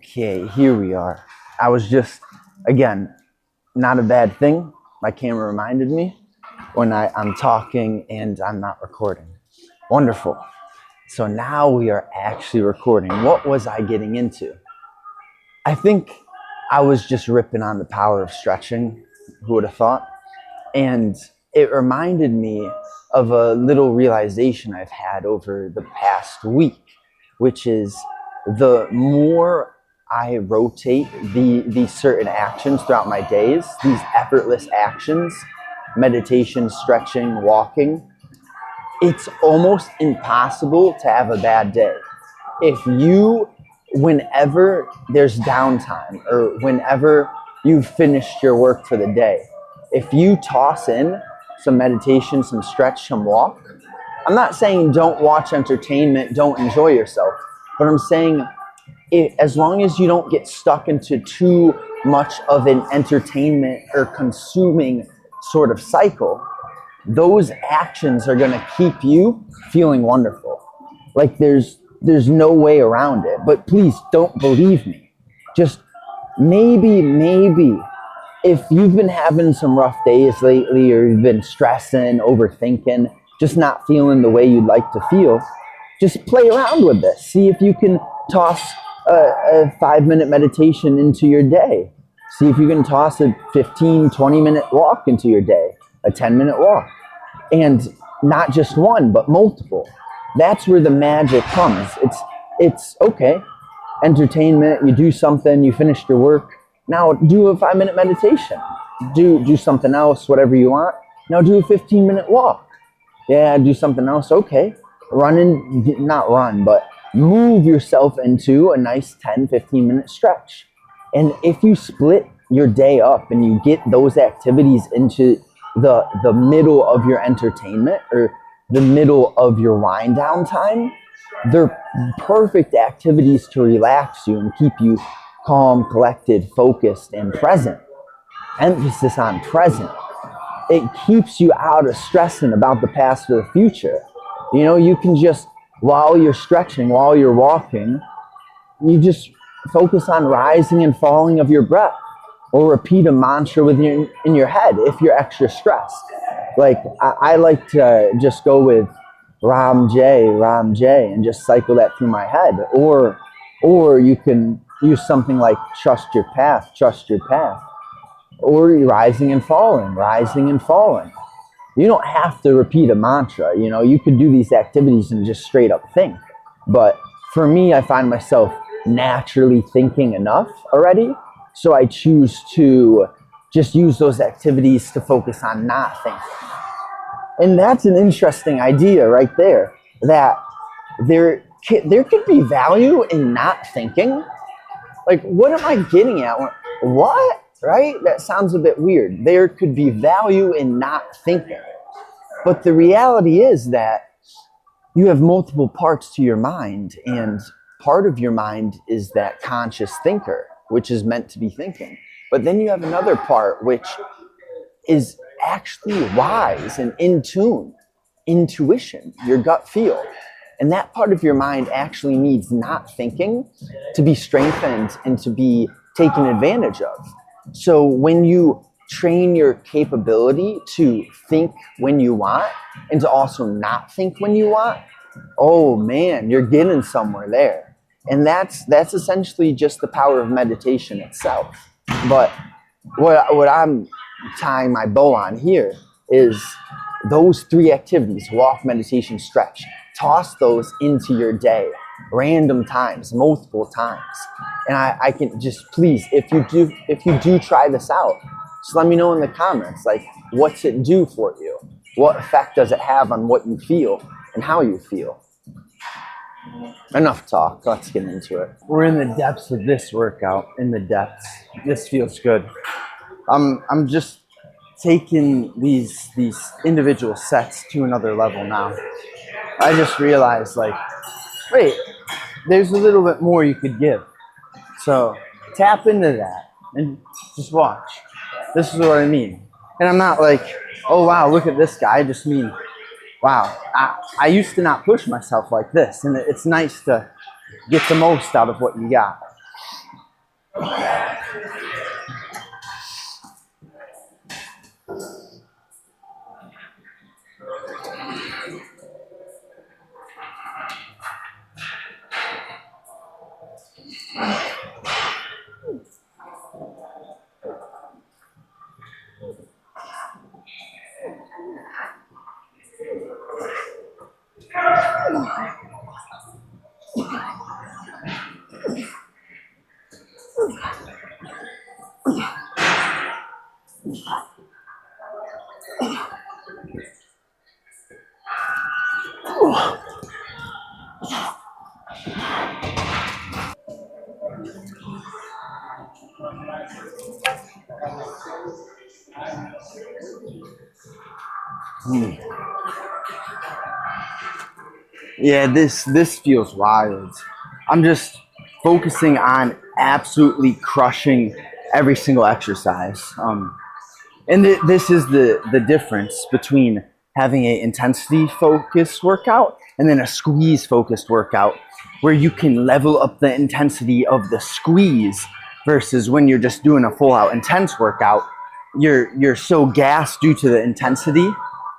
Okay, here we are. I was just, again, not a bad thing. My camera reminded me when I'm talking and I'm not recording. Wonderful. So now we are actually recording. What was I getting into? I think I was just ripping on the power of stretching. Who would have thought? And it reminded me of a little realization I've had over the past week, which is the more I rotate these certain actions throughout my days, these effortless actions, meditation, stretching, walking, it's almost impossible to have a bad day. Whenever there's downtime or whenever you've finished your work for the day, if you toss in some meditation, some stretch, some walk, I'm not saying don't watch entertainment, don't enjoy yourself, but I'm saying as long as you don't get stuck into too much of an entertainment or consuming sort of cycle, those actions are going to keep you feeling wonderful. Like there's no way around it. But please don't believe me. Just maybe if you've been having some rough days lately or you've been stressing, overthinking, just not feeling the way you'd like to feel, just play around with this. See if you can toss a 5-minute meditation into your day. See if you can toss a 15, 20-minute walk into your day, a 10-minute walk. And not just one, but multiple. That's where the magic comes. It's okay. Entertainment, you do something, you finished your work. Now do a 5-minute meditation. Do something else, whatever you want. Now do a 15-minute walk. Yeah, do something else. Okay. Not run, but move yourself into a nice 10, 15-minute stretch. And if you split your day up and you get those activities into the middle of your entertainment or the middle of your wind down time, they're perfect activities to relax you and keep you calm, collected, focused, and present. Emphasis on present. It keeps you out of stressing about the past or the future. You know, you can just, while you're stretching, while you're walking, you just focus on rising and falling of your breath, or repeat a mantra in your head if you're extra stressed. Like I like to just go with Ram Jai, and just cycle that through my head. Or you can use something like trust your path. Or rising and falling. You don't have to repeat a mantra. You know, you could do these activities and just straight up think. But for me, I find myself naturally thinking enough already. So I choose to just use those activities to focus on not thinking. And that's an interesting idea right there, that there could be value in not thinking. Like, what am I getting at? What? Right? That sounds a bit weird. There could be value in not thinking. But the reality is that you have multiple parts to your mind, and part of your mind is that conscious thinker, which is meant to be thinking. But then you have another part which is actually wise and in tune, intuition, your gut feel. And that part of your mind actually needs not thinking to be strengthened and to be taken advantage of. So when you train your capability to think when you want and to also not think when you want, oh man, you're getting somewhere there. And that's essentially just the power of meditation itself. But what I'm tying my bow on here is those 3 activities: walk, meditation, stretch. Toss those into your day, random times, multiple times. And I can just, please, if you do try this out, just let me know in the comments, like, what's it do for you? What effect does it have on what you feel and how you feel? Enough talk, let's get into it. We're in the depths of this workout, in the depths. This feels good. I'm just taking these individual sets to another level now. I just realized, like, wait, there's a little bit more you could give. So tap into that and just watch. This is what I mean. And I'm not like, oh wow, look at this guy. I just mean, wow, I used to not push myself like this. And it's nice to get the most out of what you got. Yeah, this feels wild. I'm just focusing on absolutely crushing every single exercise. And this is the difference between having an intensity focused workout and then a squeeze focused workout, where you can level up the intensity of the squeeze versus when you're just doing a full out intense workout. You're so gassed due to the intensity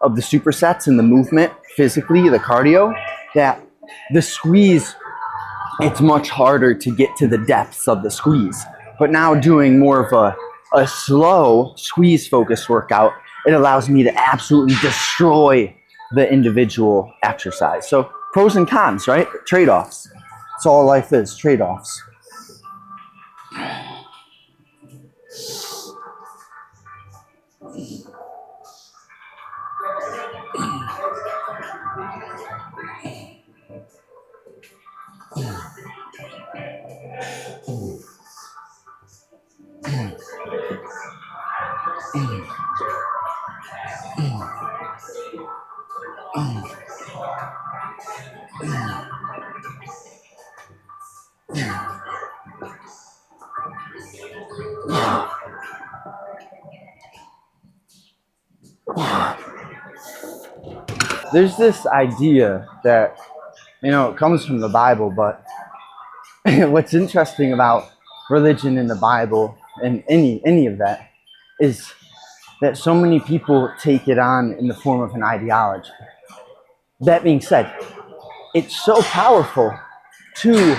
of the supersets and the movement physically, the cardio, that the squeeze, it's much harder to get to the depths of the squeeze. But now doing more of a slow squeeze focused workout, it allows me to absolutely destroy the individual exercise. So pros and cons, right? Trade-offs. That's all life is, trade-offs. There's this idea that, it comes from the Bible, but what's interesting about religion in the Bible and any of that is that so many people take it on in the form of an ideology. That being said, it's so powerful to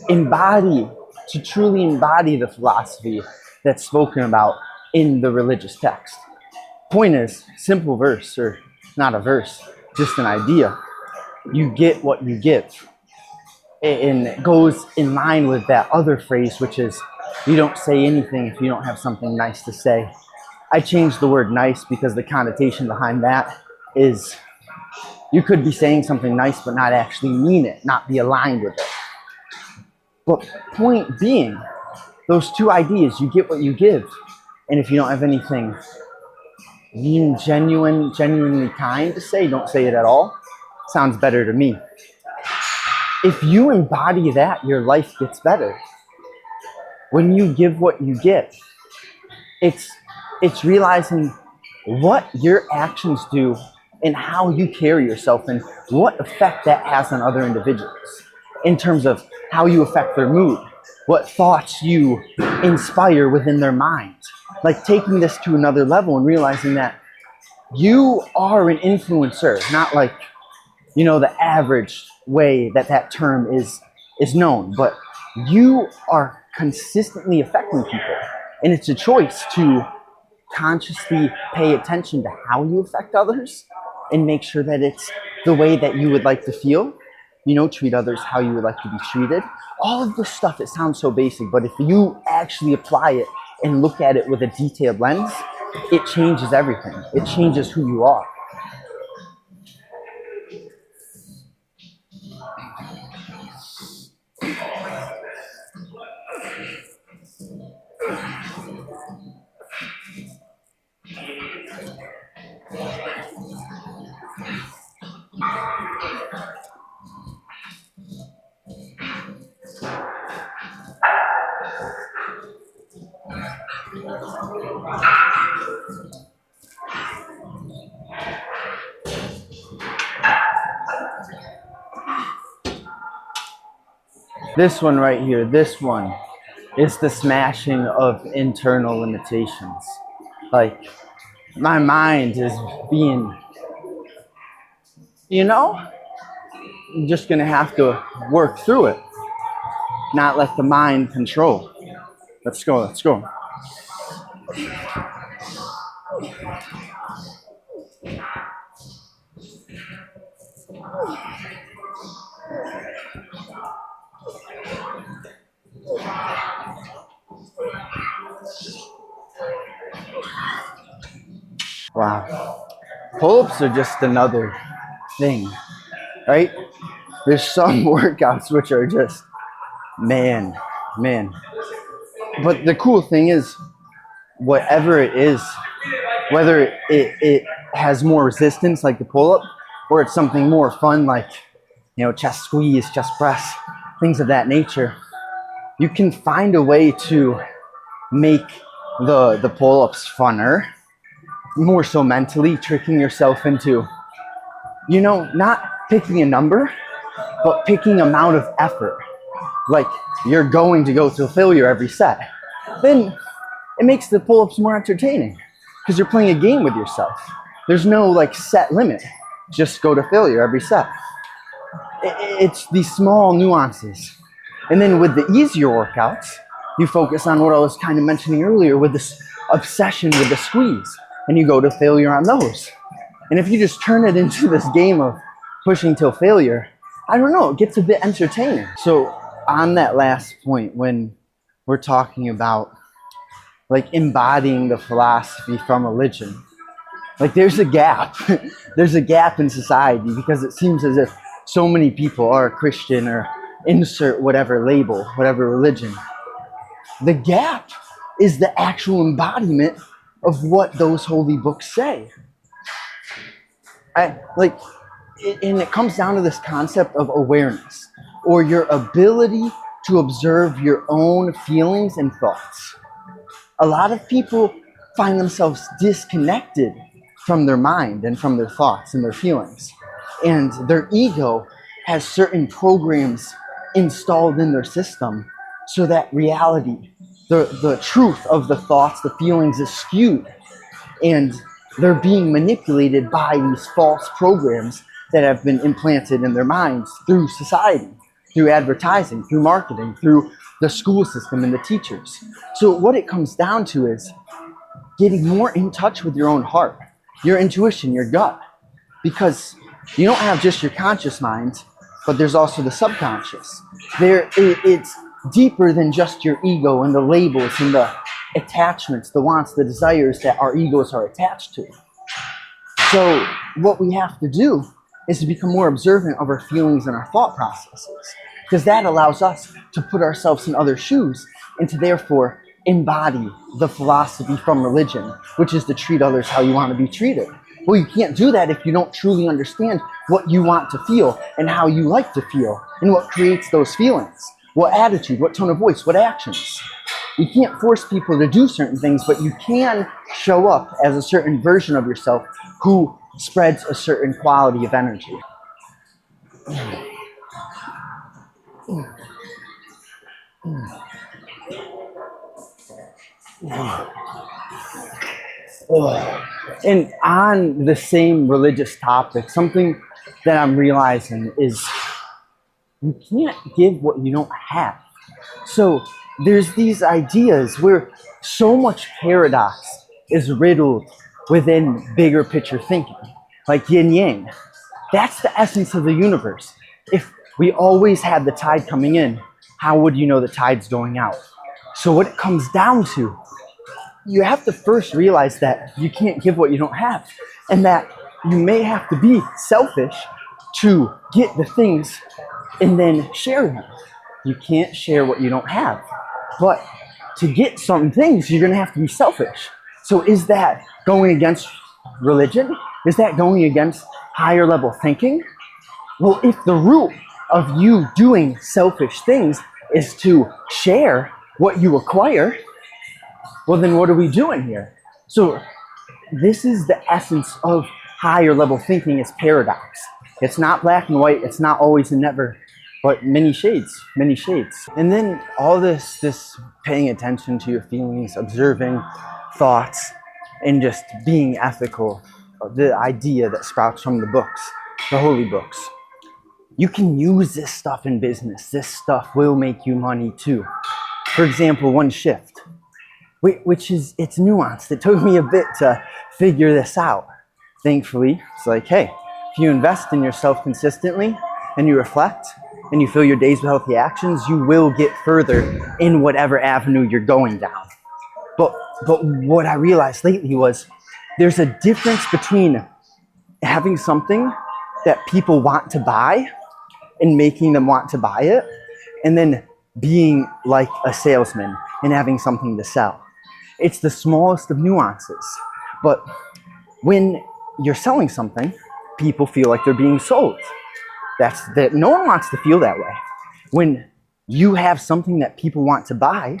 embody, to truly embody the philosophy that's spoken about in the religious text. Point is, simple verse, or not a verse, just an idea. You get what you give. And it goes in line with that other phrase, which is, you don't say anything if you don't have something nice to say. I changed the word nice because the connotation behind that is you could be saying something nice but not actually mean it, not be aligned with it. But point being, those two ideas, you get what you give. And if you don't have anything genuinely kind to say, don't say it at all. Sounds better to me. If you embody that, your life gets better. When you give what you get, it's realizing what your actions do and how you carry yourself and what effect that has on other individuals in terms of how you affect their mood, what thoughts you inspire within their mind. Like taking this to another level and realizing that you are an influencer, not like, the average way that term is known, but you are consistently affecting people. And it's a choice to consciously pay attention to how you affect others and make sure that it's the way that you would like to feel, treat others how you would like to be treated. All of this stuff, it sounds so basic, but if you actually apply it and look at it with a detailed lens, it changes everything. It changes who you are. This one right here, this one is the smashing of internal limitations. Like, my mind is being, I'm just gonna have to work through it, not let the mind control. Let's go. Wow. Pull-ups are just another thing, right? There's some workouts which are just, man. But the cool thing is, whatever it is, whether it has more resistance like the pull-up, or it's something more fun like, chest squeeze, chest press, things of that nature, you can find a way to make the pull-ups funner, more so mentally, tricking yourself into, not picking a number, but picking amount of effort. Like, you're going to go to failure every set. Then it makes the pull-ups more entertaining because you're playing a game with yourself. There's no set limit. Just go to failure every set. It's these small nuances. And then with the easier workouts, you focus on what I was kind of mentioning earlier with this obsession with the squeeze, and you go to failure on those. And if you just turn it into this game of pushing till failure, I don't know, it gets a bit entertaining. So on that last point, when we're talking about embodying the philosophy from religion, there's a gap. There's a gap in society because it seems as if so many people are Christian or insert whatever label, whatever religion. The gap is the actual embodiment of what those holy books say. And it comes down to this concept of awareness, or your ability to observe your own feelings and thoughts. A lot of people find themselves disconnected from their mind and from their thoughts and their feelings. And their ego has certain programs installed in their system so that reality, the truth of the thoughts, the feelings is skewed. And they're being manipulated by these false programs that have been implanted in their minds through society, through advertising, through marketing, through the school system and the teachers. So what it comes down to is getting more in touch with your own heart, your intuition, your gut, because you don't have just your conscious mind, but there's also the subconscious. It's deeper than just your ego and the labels and the attachments, the wants, the desires that our egos are attached to. So what we have to do is to become more observant of our feelings and our thought processes, because that allows us to put ourselves in other shoes and to therefore embody the philosophy from religion, which is to treat others how you want to be treated. Well, you can't do that if you don't truly understand what you want to feel and how you like to feel and what creates those feelings, what attitude, what tone of voice, what actions. You can't force people to do certain things, but you can show up as a certain version of yourself who spreads a certain quality of energy. And on the same religious topic, something that I'm realizing is you can't give what you don't have. So there's these ideas where so much paradox is riddled within bigger picture thinking, like yin yang. That's the essence of the universe. If we always had the tide coming in, how would you know the tide's going out? So what it comes down to, you have to first realize that you can't give what you don't have, and that you may have to be selfish to get the things and then share them. You can't share what you don't have. But to get some things, you're going to have to be selfish. So is that going against religion? Is that going against higher level thinking? Well, if the root of you doing selfish things is to share what you acquire, well, then what are we doing here? So this is the essence of higher level thinking, is paradox. It's not black and white. It's not always and never. but many shades. And then all this paying attention to your feelings, observing thoughts, and just being ethical, the idea that sprouts from the books, the holy books. You can use this stuff in business. This stuff will make you money too. For example, one shift, which is, it's nuanced. It took me a bit to figure this out. Thankfully, it's like, hey, if you invest in yourself consistently and you reflect and you fill your days with healthy actions, you will get further in whatever avenue you're going down. But what I realized lately was there's a difference between having something that people want to buy and making them want to buy it, and then being like a salesman and having something to sell. It's the smallest of nuances. But when you're selling something, people feel like they're being sold. That no one wants to feel that way. When you have something that people want to buy,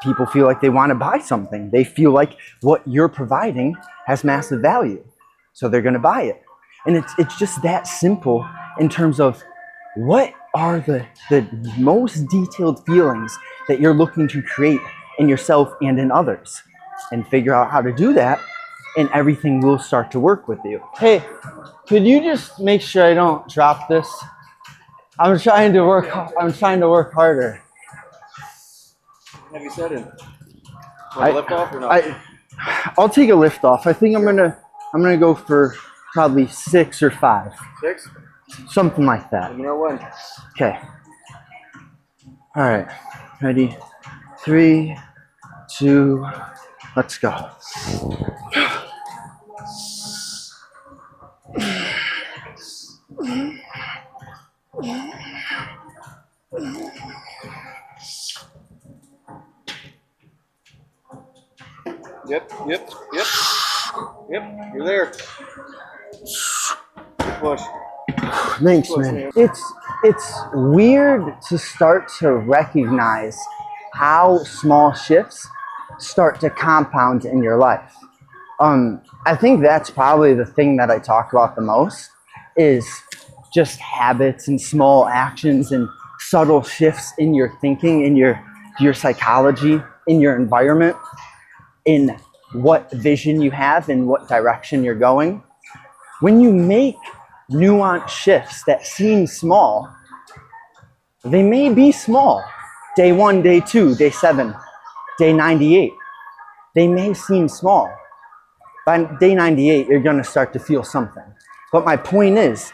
people feel like they want to buy something. They feel like what you're providing has massive value, so they're going to buy it. And it's just that simple in terms of what are the most detailed feelings that you're looking to create in yourself and in others, and figure out how to do that, and everything will start to work with you. Hey, could you just make sure I don't drop this? I'm trying to work harder. Have you set in? Want a lift off or not? I'll take a lift off. I think I'm gonna go for probably 6 or 5. 6? Something like that. Let me know when. Okay. All right. Ready? 3, 2, let's go. Yep, you're there. Push. Thanks, man. It's weird to start to recognize how small shifts start to compound in your life. I think that's probably the thing that I talk about the most, is just habits and small actions and subtle shifts in your thinking, in your psychology, in your environment, in what vision you have and what direction you're going. When you make nuanced shifts that seem small, they may be small. Day 1, day 2, day 7, day 98. They may seem small. By day 98, you're going to start to feel something. But my point is,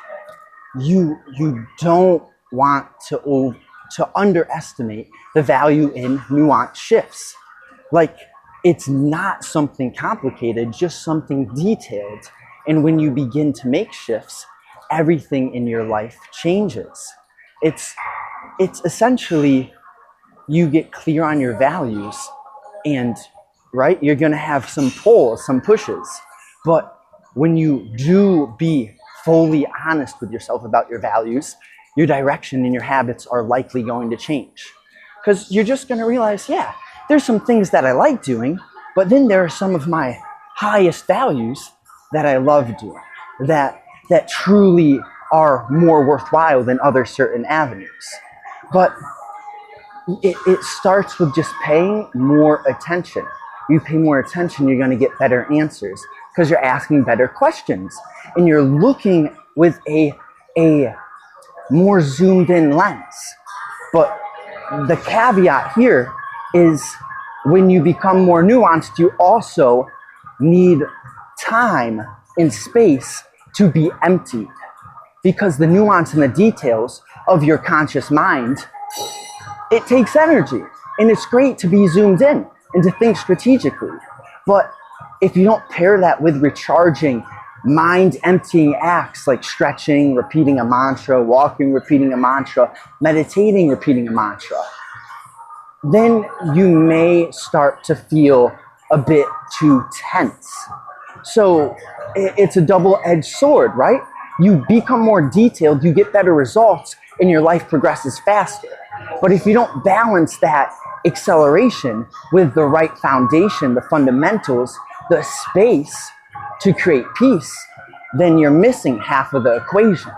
you don't want to underestimate the value in nuanced shifts. Like, it's not something complicated, just something detailed. And when you begin to make shifts, everything in your life changes. It's essentially, you get clear on your values, and right, you're going to have some pulls, some pushes. But when you do be fully honest with yourself about your values, your direction and your habits are likely going to change. Because you're just going to realize, yeah, there's some things that I like doing, but then there are some of my highest values that I love doing, that truly are more worthwhile than other certain avenues. But it starts with just paying more attention. You pay more attention, you're going to get better answers because you're asking better questions, and you're looking with a more zoomed in lens. But the caveat here is, when you become more nuanced, you also need time and space to be emptied, because the nuance and the details of your conscious mind, it takes energy, and it's great to be zoomed in and to think strategically. But if you don't pair that with recharging, mind emptying acts like stretching, repeating a mantra, walking, repeating a mantra, meditating, repeating a mantra, then you may start to feel a bit too tense. So it's a double-edged sword, right? You become more detailed, you get better results, and your life progresses faster. But if you don't balance that acceleration with the right foundation, the fundamentals, the space to create peace, then you're missing half of the equation.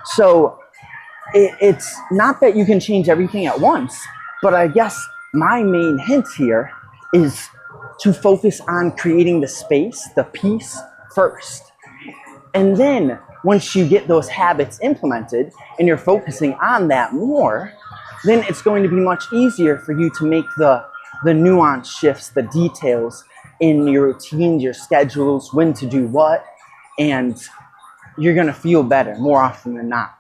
So it's not that you can change everything at once, but I guess my main hint here is to focus on creating the space, the peace first. And then once you get those habits implemented and you're focusing on that more, then it's going to be much easier for you to make the nuance shifts, the details in your routines, your schedules, when to do what, and you're going to feel better more often than not.